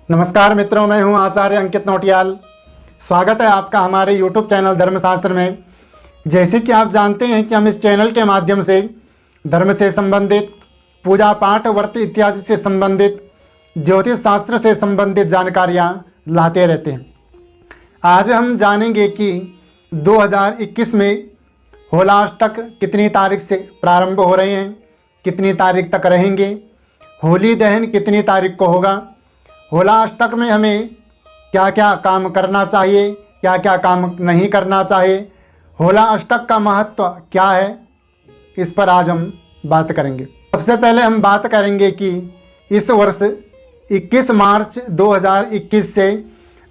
नमस्कार मित्रों, मैं हूं आचार्य अंकित नौटियाल। स्वागत है आपका हमारे YouTube चैनल धर्मशास्त्र में। जैसे कि आप जानते हैं कि हम इस चैनल के माध्यम से धर्म से संबंधित, पूजा पाठ व्रत इत्यादि से संबंधित, ज्योतिष शास्त्र से संबंधित जानकारियां लाते रहते हैं। आज हम जानेंगे कि 2021 में होलाअष्टक कितनी तारीख से प्रारंभ हो रहे हैं, कितनी तारीख तक रहेंगे, होली दहन कितनी तारीख को होगा, होलाअष्टक में हमें क्या क्या काम करना चाहिए, क्या क्या काम नहीं करना चाहिए, होलाअष्टक का महत्व क्या है, इस पर आज हम बात करेंगे। सबसे पहले हम बात करेंगे कि इस वर्ष 21 मार्च 2021 से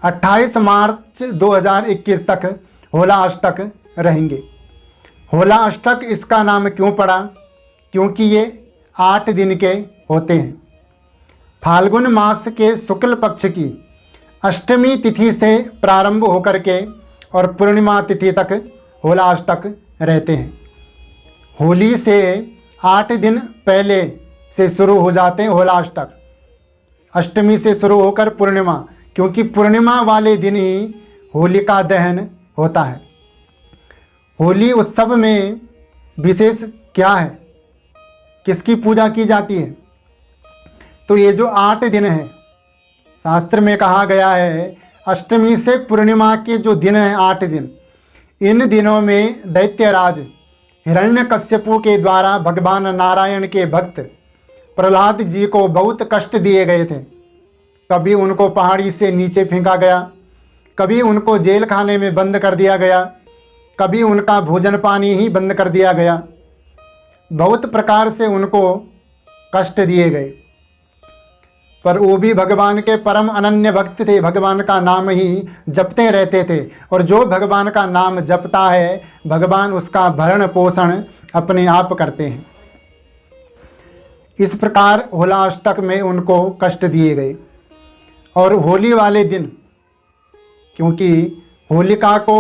28 मार्च 2021 तक होलाअष्टक रहेंगे। होलाअष्टक इसका नाम क्यों पड़ा? क्योंकि ये 8 दिन के होते हैं। फाल्गुन मास के शुक्ल पक्ष की अष्टमी तिथि से प्रारंभ होकर के और पूर्णिमा तिथि तक होलाअष्टक रहते हैं। होली से 8 दिन पहले से शुरू हो जाते हैं होलाअष्टक, अष्टमी से शुरू होकर पूर्णिमा, क्योंकि पूर्णिमा वाले दिन ही होलिका दहन होता है। होली उत्सव में विशेष क्या है, किसकी पूजा की जाती है? तो ये जो 8 दिन हैं, शास्त्र में कहा गया है अष्टमी से पूर्णिमा के जो दिन हैं 8 दिन, इन दिनों में दैत्यराज हिरण्यकश्यपु के द्वारा भगवान नारायण के भक्त प्रहलाद जी को बहुत कष्ट दिए गए थे। कभी उनको पहाड़ी से नीचे फेंका गया, कभी उनको जेल खाने में बंद कर दिया गया, कभी उनका भोजन पानी ही बंद कर दिया गया। बहुत प्रकार से उनको कष्ट दिए गए, पर वो भी भगवान के परम अनन्य भक्त थे, भगवान का नाम ही जपते रहते थे। और जो भगवान का नाम जपता है, भगवान उसका भरण पोषण अपने आप करते हैं। इस प्रकार होलाअष्टक में उनको कष्ट दिए गए। और होली वाले दिन, क्योंकि होलिका को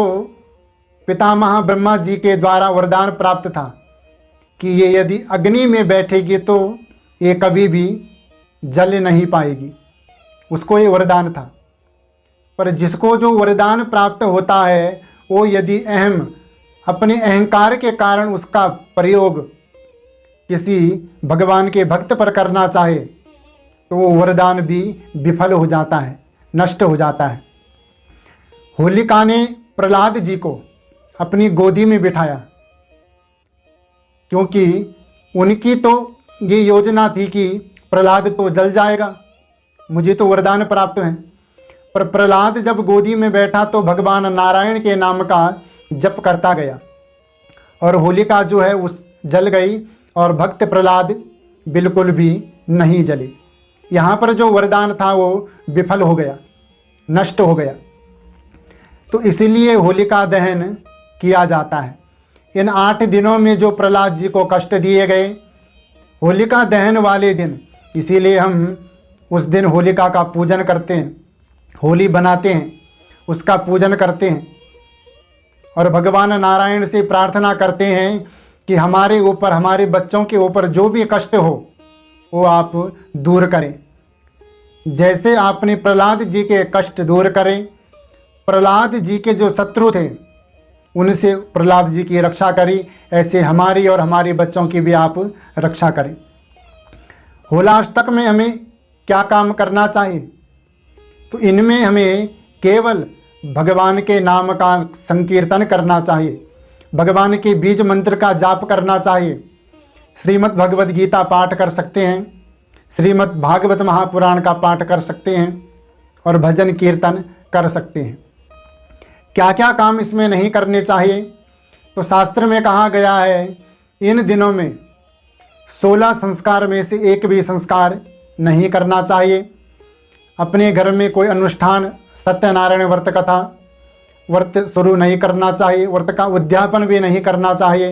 पितामह ब्रह्मा जी के द्वारा वरदान प्राप्त था कि ये यदि अग्नि में बैठेगी तो ये कभी भी जल नहीं पाएगी, उसको ये वरदान था। पर जिसको जो वरदान प्राप्त होता है, वो यदि अपने अहंकार के कारण उसका प्रयोग किसी भगवान के भक्त पर करना चाहे तो वो वरदान भी विफल हो जाता है, नष्ट हो जाता है। होलिका ने प्रहलाद जी को अपनी गोदी में बिठाया, क्योंकि उनकी तो ये योजना थी कि प्रहलाद तो जल जाएगा, मुझे तो वरदान प्राप्त है। पर प्रहलाद जब गोदी में बैठा तो भगवान नारायण के नाम का जप करता गया और होलिका जो है उस जल गई और भक्त प्रहलाद बिल्कुल भी नहीं जले। यहाँ पर जो वरदान था वो विफल हो गया, नष्ट हो गया। तो इसीलिए होलिका दहन किया जाता है। इन 8 दिनों में जो प्रहलाद जी को कष्ट दिए गए, होलिका दहन वाले दिन, इसीलिए हम उस दिन होलिका का पूजन करते हैं, होली बनाते हैं, उसका पूजन करते हैं और भगवान नारायण से प्रार्थना करते हैं कि हमारे ऊपर, हमारे बच्चों के ऊपर जो भी कष्ट हो वो आप दूर करें। जैसे आपने प्रहलाद जी के कष्ट दूर करें, प्रहलाद जी के जो शत्रु थे उनसे प्रहलाद जी की रक्षा करी, ऐसे हमारी और हमारे बच्चों की भी आप रक्षा करें। होलाअष्टक में हमें क्या काम करना चाहिए? तो इनमें हमें केवल भगवान के नाम का संकीर्तन करना चाहिए, भगवान के बीज मंत्र का जाप करना चाहिए, श्रीमद् भगवद गीता पाठ कर सकते हैं, श्रीमद् भागवत महापुराण का पाठ कर सकते हैं और भजन कीर्तन कर सकते हैं। क्या क्या काम इसमें नहीं करने चाहिए? तो शास्त्र में कहा गया है इन दिनों में 16 संस्कार में से एक भी संस्कार नहीं करना चाहिए। अपने घर में कोई अनुष्ठान, सत्यनारायण व्रत कथा, व्रत शुरू नहीं करना चाहिए, व्रत का उद्यापन भी नहीं करना चाहिए,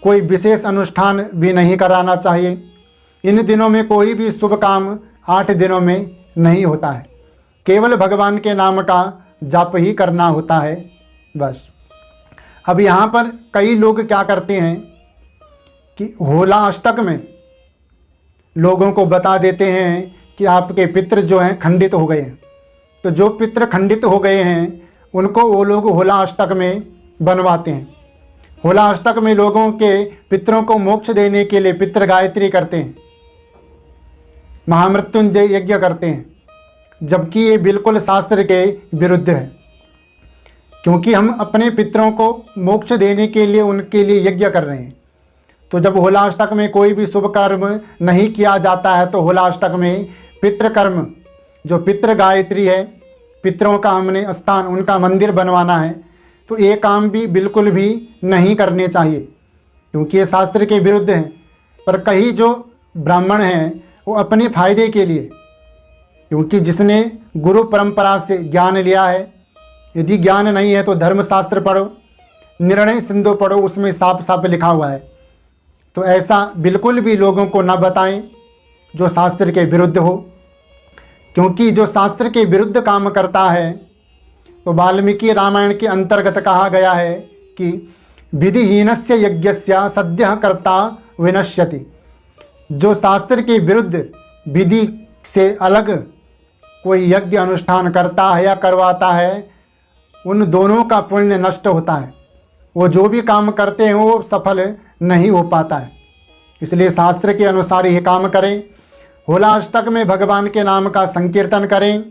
कोई विशेष अनुष्ठान भी नहीं कराना चाहिए। इन दिनों में कोई भी शुभ काम 8 दिनों में नहीं होता है, केवल भगवान के नाम का जाप ही करना होता है, बस। अब यहाँ पर कई लोग क्या करते हैं कि होलाअष्टक में लोगों को बता देते हैं कि आपके पितृ जो हैं खंडित हो गए हैं। तो जो पितृ खंडित हो गए हैं उनको वो लोग होला अष्टक में बनवाते हैं। होला अष्टक में लोगों के पितरों को मोक्ष देने के लिए पितृ गायत्री करते हैं, महामृत्युंजय यज्ञ करते हैं, जबकि ये बिल्कुल शास्त्र के विरुद्ध है। क्योंकि हम अपने पितरों को मोक्ष देने के लिए उनके लिए यज्ञ कर रहे हैं। तो जब होलाष्टक में कोई भी शुभ कर्म नहीं किया जाता है तो होलाष्टक में पितृकर्म, जो पितृ गायत्री है, पितरों का हमने स्थान, उनका मंदिर बनवाना है, तो ये काम भी बिल्कुल भी नहीं करने चाहिए, क्योंकि ये शास्त्र के विरुद्ध हैं। पर कई जो ब्राह्मण हैं वो अपने फायदे के लिए, क्योंकि जिसने गुरु परंपरा से ज्ञान लिया है, यदि ज्ञान नहीं है तो धर्मशास्त्र पढ़ो, निर्णय सिंधु पढ़ो, उसमें साफ साफ लिखा हुआ है। तो ऐसा बिल्कुल भी लोगों को न बताएं जो शास्त्र के विरुद्ध हो, क्योंकि जो शास्त्र के विरुद्ध काम करता है, तो वाल्मीकि रामायण के अंतर्गत कहा गया है कि विधिहीनस्य यज्ञस्य सद्यः कर्ता विनश्यति। जो शास्त्र के विरुद्ध विधि से अलग कोई यज्ञ अनुष्ठान करता है या करवाता है, उन दोनों का पुण्य नष्ट होता है। वो जो भी काम करते हैं वो सफल नहीं हो पाता है। इसलिए शास्त्र के अनुसार ये काम करें। होलाष्टक में भगवान के नाम का संकीर्तन करें,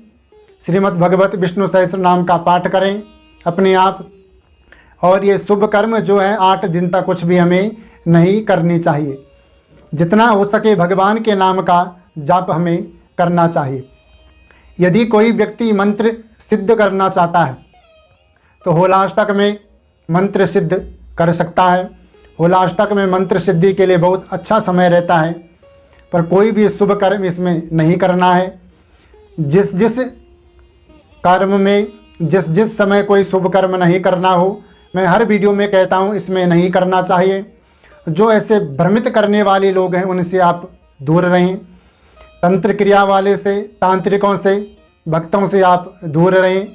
श्रीमद् भगवत विष्णु सहस्त्र नाम का पाठ करें अपने आप। और ये शुभ कर्म जो है 8 दिन तक कुछ भी हमें नहीं करनी चाहिए। जितना हो सके भगवान के नाम का जाप हमें करना चाहिए। यदि कोई व्यक्ति मंत्र सिद्ध करना चाहता है तो होलाष्टक में मंत्र सिद्ध कर सकता है। होलाष्टक में मंत्र सिद्धि के लिए बहुत अच्छा समय रहता है, पर कोई भी शुभ कर्म इसमें नहीं करना है। जिस जिस कर्म में जिस जिस समय कोई शुभ कर्म नहीं करना हो, मैं हर वीडियो में कहता हूँ इसमें नहीं करना चाहिए। जो ऐसे भ्रमित करने वाले लोग हैं उनसे आप दूर रहें। तंत्र क्रिया वाले से, तांत्रिकों से, भक्तों से आप दूर रहें।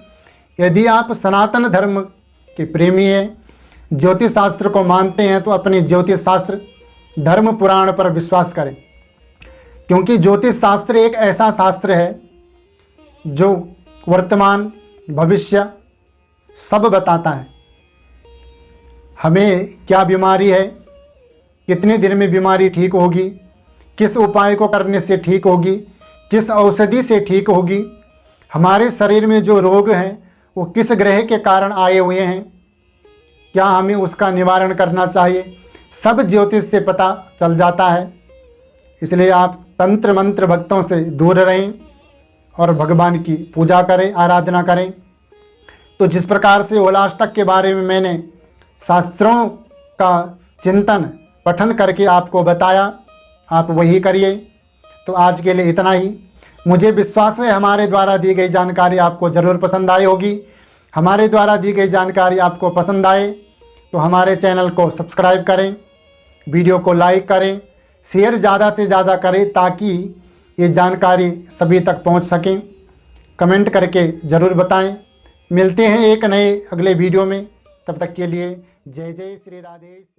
यदि आप सनातन धर्म के प्रेमी हैं, ज्योतिष शास्त्र को मानते हैं, तो अपने ज्योतिष शास्त्र धर्म पुराण पर विश्वास करें, क्योंकि ज्योतिष शास्त्र एक ऐसा शास्त्र है जो वर्तमान भविष्य सब बताता है। हमें क्या बीमारी है, कितने दिन में बीमारी ठीक होगी, किस उपाय को करने से ठीक होगी, किस औषधि से ठीक होगी, हमारे शरीर में जो रोग हैं वो किस ग्रह के कारण आए हुए हैं, क्या हमें उसका निवारण करना चाहिए, सब ज्योतिष से पता चल जाता है। इसलिए आप तंत्र मंत्र भक्तों से दूर रहें और भगवान की पूजा करें, आराधना करें। तो जिस प्रकार से होलाष्टक के बारे में मैंने शास्त्रों का चिंतन पठन करके आपको बताया, आप वही करिए। तो आज के लिए इतना ही। मुझे विश्वास है हमारे द्वारा दी गई जानकारी आपको ज़रूर पसंद आई होगी। हमारे द्वारा दी गई जानकारी आपको पसंद आए तो हमारे चैनल को सब्सक्राइब करें, वीडियो को लाइक करें, शेयर ज़्यादा से ज़्यादा करें ताकि ये जानकारी सभी तक पहुंच सकें। कमेंट करके ज़रूर बताएं। मिलते हैं एक नए अगले वीडियो में, तब तक के लिए जय जय श्री राधे।